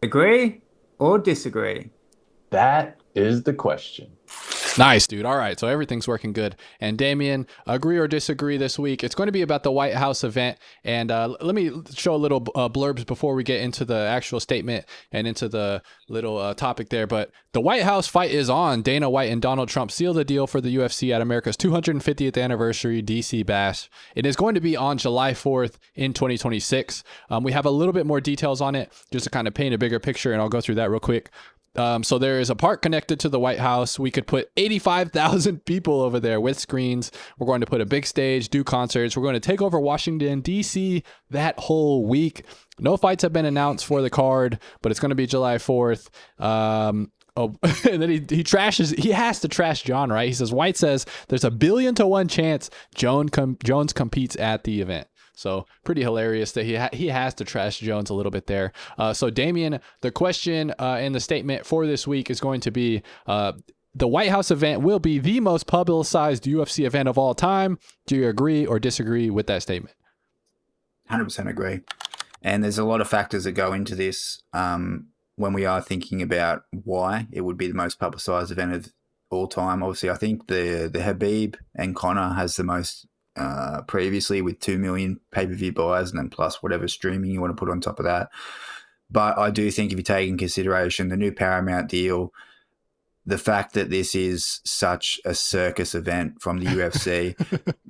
Agree or disagree? That is the question. Nice, dude. All right. So everything's working good. And Damien, agree or disagree this week? It's going to be about the White House event. And let me show a little blurbs before we get into the actual statement and into the little topic there. But the White House fight is on. Dana White and Donald Trump seal the deal for the UFC at America's 250th anniversary DC Bash. It is going to be on July 4th in 2026. We have a little bit more details on it just to kind of paint a bigger picture, and I'll go through that real quick. So there is a park connected to the White House. We could put 85,000 people over there with screens. We're going to put a big stage, do concerts. We're going to take over Washington, D.C. that whole week. No fights have been announced for the card, but it's going to be July 4th. And then he trashes. He has to trash Jon, right? He says, White says there's a 1,000,000,000 chance Jones competes at the event. So pretty hilarious that he has to trash Jones a little bit there. So Damien, the question and the statement for this week is going to be the White House event will be the most publicized UFC event of all time. Do you agree or disagree with that statement? 100% agree. And there's a lot of factors that go into this when we are thinking about why it would be the most publicized event of all time. Obviously, I think the Habib and Conor has the most previously with 2 million pay-per-view buyers, and then plus whatever streaming you want to put on top of that. But I do think if you take in consideration the new Paramount deal, the fact that this is such a circus event from the UFC.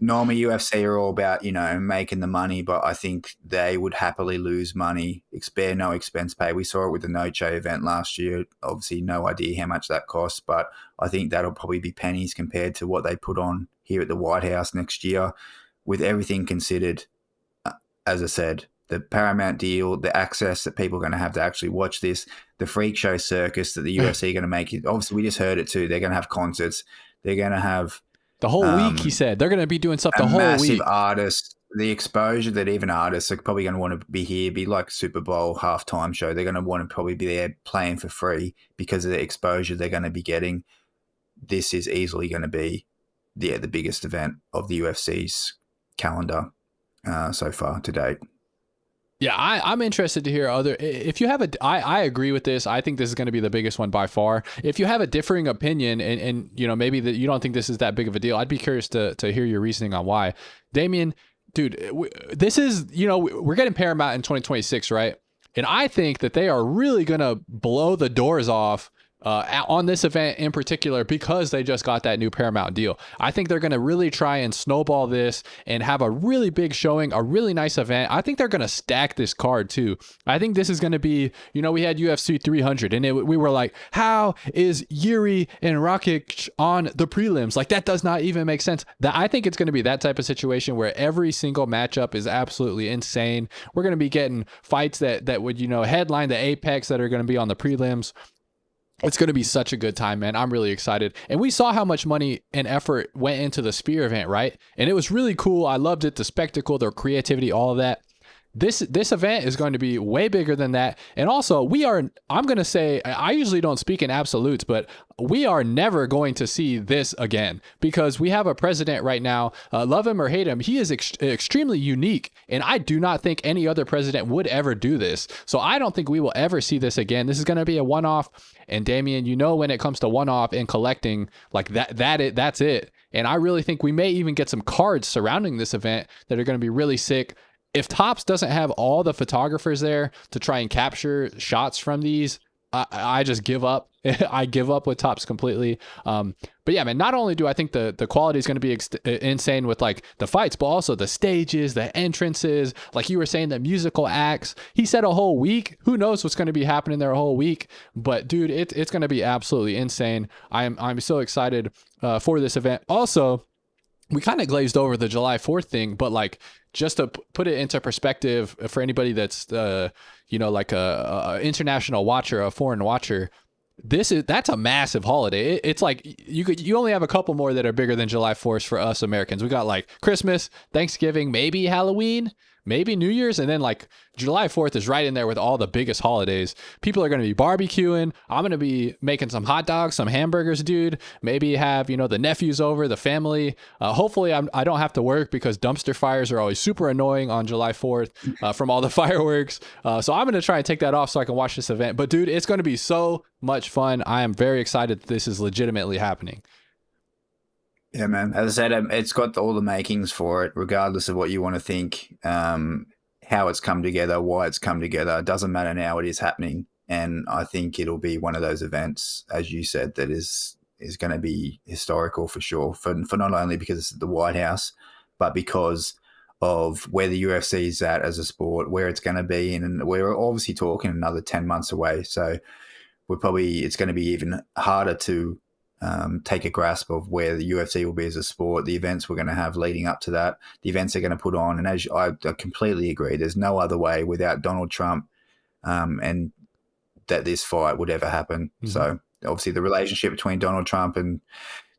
Normally UFC are all about, making the money, but I think they would happily lose money, spare no expense pay. We saw it with the Noche event last year. Obviously, no idea how much that costs, but I think that'll probably be pennies compared to what they put on here at the White House next year. With everything considered, as I said, the Paramount deal, the access that people are going to have to actually watch this, the freak show circus that the UFC are going to make. Obviously, we just heard it too. They're going to have concerts. They're going to have the whole week, he said. They're going to be doing stuff the whole massive week. Artists, the exposure that even artists are probably going to want to be here, be like Super Bowl halftime show. They're going to want to probably be there playing for free because of the exposure they're going to be getting. This is easily going to be the biggest event of the UFC's calendar so far to date. Yeah, I'm interested to hear if you have I agree with this. I think this is going to be the biggest one by far. If you have a differing opinion and maybe that you don't think this is that big of a deal, I'd be curious to hear your reasoning on why. Damien, dude, this is, we're getting Paramount in 2026, right? And I think that they are really going to blow the doors off on this event in particular because they just got that new Paramount deal. I think they're going to really try and snowball this and have a really big showing, a really nice event. I think they're going to stack this card too. I think this is going to be, we had UFC 300 and we were like, how is Yuri and Rakic on the prelims? Like, that does not even make sense. I think it's going to be that type of situation where every single matchup is absolutely insane. We're going to be getting fights that would, headline the Apex that are going to be on the prelims. It's going to be such a good time, man. I'm really excited. And we saw how much money and effort went into the Spear event, right? And it was really cool. I loved it. The spectacle, the creativity, all of that. This event is going to be way bigger than that. And also, I'm going to say, I usually don't speak in absolutes, but we are never going to see this again because we have a president right now, love him or hate him, he is extremely unique. And I do not think any other president would ever do this. So I don't think we will ever see this again. This is going to be a one-off. And Damien, when it comes to one-off and collecting, like that's it. And I really think we may even get some cards surrounding this event that are going to be really sick. If Topps doesn't have all the photographers there to try and capture shots from these, I just give up. I give up with Topps completely. But yeah, man, not only do I think the quality is going to be insane with like the fights, but also the stages, the entrances, like you were saying, the musical acts. He said a whole week. Who knows what's going to be happening there a whole week? But dude, it's going to be absolutely insane. I'm so excited for this event. Also, we kind of glazed over the July 4th thing, but like just to put it into perspective for anybody that's like a international watcher, a foreign watcher, that's a massive holiday. It's like you only have a couple more that are bigger than July 4th for us Americans. We got like Christmas, Thanksgiving, maybe Halloween, maybe New Year's, and then like July 4th is right in there with all the biggest holidays. People are going to be barbecuing. I'm going to be making some hot dogs, some hamburgers, dude. Maybe have, you know, the nephews over, the family. Hopefully I don't have to work because dumpster fires are always super annoying on July 4th from all the fireworks. So I'm going to try and take that off so I can watch this event. But dude, it's going to be so much fun. I am very excited that this is legitimately happening. Yeah, man. As I said, it's got all the makings for it, regardless of what you want to think, how it's come together, why it's come together. It doesn't matter now, it is happening. And I think it'll be one of those events, as you said, that is going to be historical for sure, for not only because it's at the White House, but because of where the UFC is at as a sport, where it's going to be. And we're obviously talking another 10 months away. So it's going to be even harder to take a grasp of where the UFC will be as a sport, the events we're going to have leading up to that, the events they're going to put on. And I completely agree, there's no other way without Donald Trump and that this fight would ever happen. Mm-hmm. So obviously the relationship between Donald Trump and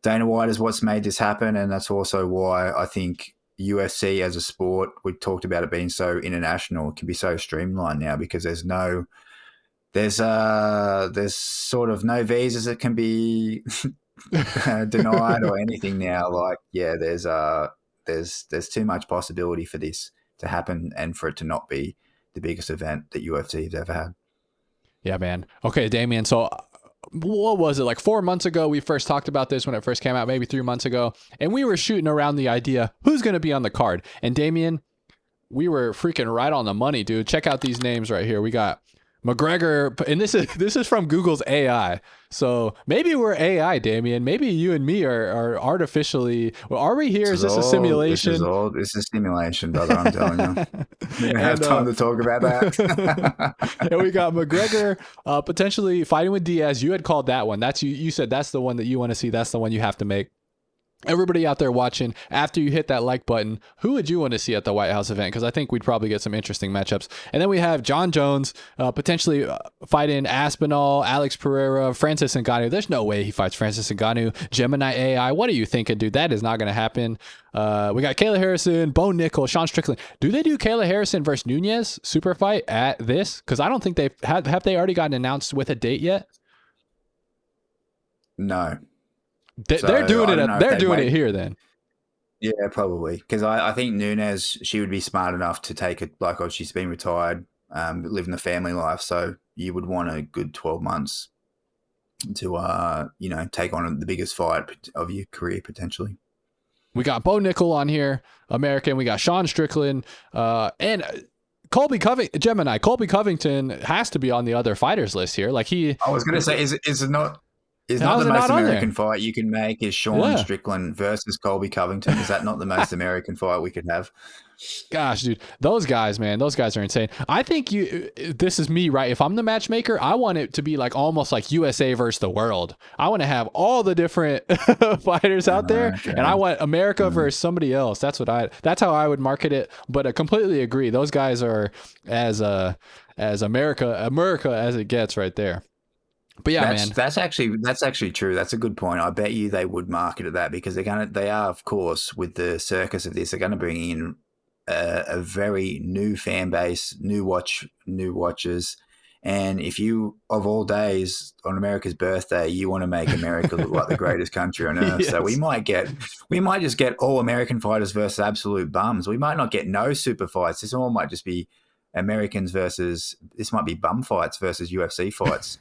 Dana White is what's made this happen. And that's also why I think UFC as a sport, we talked about it being so international, it can be so streamlined now because there's sort of no visas that can be denied or anything now. Like, yeah, there's too much possibility for this to happen and for it to not be the biggest event that UFC has ever had. Yeah, man. Okay, Damien. So what was it, like 4 months ago we first talked about this when it first came out, maybe 3 months ago, and we were shooting around the idea who's going to be on the card. And Damien, we were freaking right on the money, dude. Check out these names right here. We got McGregor, and this is from Google's AI. So maybe we're AI, Damien. Maybe you and me are artificially. Well, are we here? Is this a simulation? This is a simulation, brother. I'm telling you. We don't have time to talk about that. And we got McGregor potentially fighting with Diaz. You had called that one. That's you. You said that's the one that you want to see. That's the one you have to make. Everybody out there watching, after you hit that like button, who would you want to see at the White House event? Because I think we'd probably get some interesting matchups. And then we have Jon Jones potentially fighting Aspinall, Alex Pereira, Francis Ngannou. There's no way he fights Francis Ngannou. Gemini AI, what are you thinking, dude? That is not going to happen. We got Kayla Harrison, Bo Nickel, Sean Strickland. Do they do Kayla Harrison versus Nunez super fight at this? Because I don't think have they already gotten announced with a date yet? No. They're doing it. They're doing it here then. Yeah, probably because I think Nunez, she would be smart enough to take it. Like, she's been retired, living the family life. So you would want a good 12 months to take on the biggest fight of your career potentially. We got Bo Nickel on here, American. We got Sean Strickland, and Colby Gemini. Colby Covington has to be on the other fighters list here. Like I was going to say, is it not? Is not the most American fight you can make is Sean Strickland versus Colby Covington? Is that not the most American fight we could have? Gosh, dude, those guys, man, those guys are insane. I think this is me, right? If I'm the matchmaker, I want it to be like almost like USA versus the world. I want to have all the different fighters out there, and I want America versus somebody else. That's how I would market it. But I completely agree. Those guys are as America as it gets right there. But yeah, man, that's actually true. That's a good point. I bet you they would market it that because they are, of course, with the circus of this, they're going to bring in a very new fan base, new watchers. And if you, of all days, on America's birthday, you want to make America look like the greatest country on earth. Yes. So we might just get all American fighters versus absolute bums. We might not get no super fights. This all might just be Americans this might be bum fights versus UFC fights.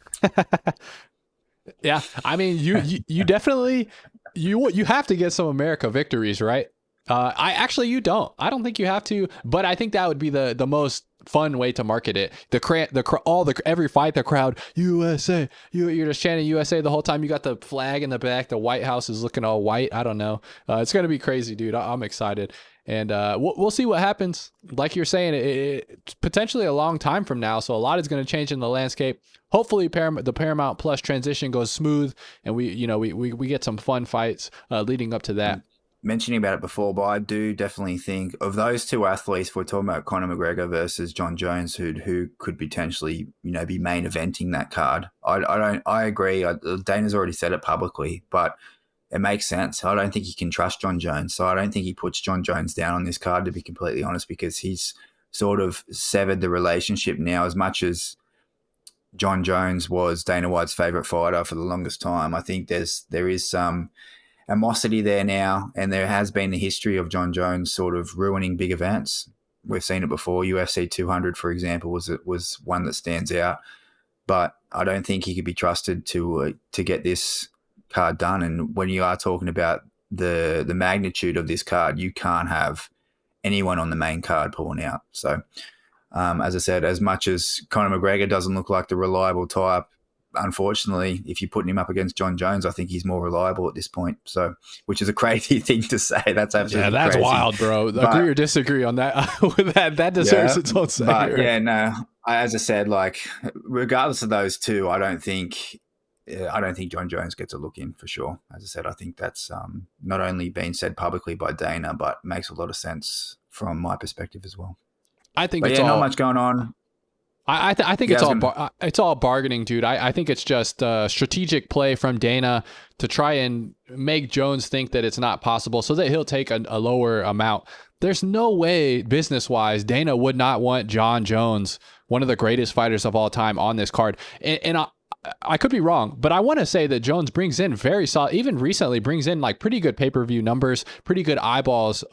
Yeah, I mean, you definitely you have to get some America victories, right? You don't. I don't think you have to, but I think that would be the most fun way to market it. Every fight, the crowd, USA, you're just chanting USA the whole time. You got the flag in the back. The White House is looking all white. I don't know. It's gonna be crazy, dude. I'm excited. And we'll see what happens. Like you're saying, it's potentially a long time from now, so a lot is going to change in the landscape. Hopefully, the Paramount Plus transition goes smooth, and we get some fun fights leading up to that. Mentioning about it before, but I do definitely think of those two athletes. We're talking about Conor McGregor versus Jon Jones, who could potentially be main eventing that card. I agree. Dana's already said it publicly, but it makes sense. I don't think he can trust Jon Jones, so I don't think he puts Jon Jones down on this card, to be completely honest, because he's sort of severed the relationship now. As much as Jon Jones was Dana White's favorite fighter for the longest time, I think there is some animosity there now, and there has been a history of Jon Jones sort of ruining big events. We've seen it before. UFC 200, for example, was one that stands out. But I don't think he could be trusted to get this card done. And when you are talking about the magnitude of this card, you can't have anyone on the main card pulling out. So, as I said, as much as Conor McGregor doesn't look like the reliable type, unfortunately, if you're putting him up against Jon Jones, I think he's more reliable at this point. So, which is a crazy thing to say. That's absolutely that's crazy. wild, bro. Agree or disagree on that? That deserves its own segment. But yeah, no. As I said, like regardless of those two, I don't think Jon Jones gets a look in for sure. As I said, I think that's not only been said publicly by Dana, but makes a lot of sense from my perspective as well. I think but it's yeah, all, not much going on. I think it's all bargaining, dude. I think it's just a strategic play from Dana to try and make Jones think that it's not possible so that he'll take a lower amount. There's no way business-wise Dana would not want Jon Jones, one of the greatest fighters of all time, on this card. And I could be wrong, but I want to say that Jones brings in very solid, even recently brings in like pretty good pay-per-view numbers, pretty good eyeballs.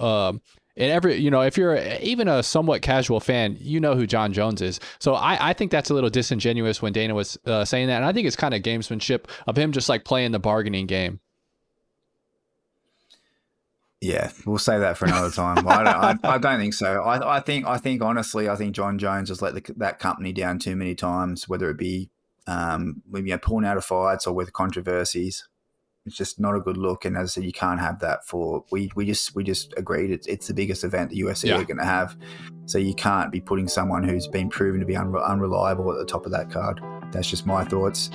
And if you're even a somewhat casual fan, you know who Jon Jones is. So I think that's a little disingenuous when Dana was saying that. And I think it's kind of gamesmanship of him just like playing the bargaining game. Yeah, we'll say that for another time. I don't think so. I think honestly, I think Jon Jones has let that company down too many times, whether it be pulling out of fights or with controversies. It's just not a good look. And as I said, you can't have that we just agreed it's the biggest event the UFC are going to have. So you can't be putting someone who's been proven to be unreliable at the top of that card. That's just my thoughts.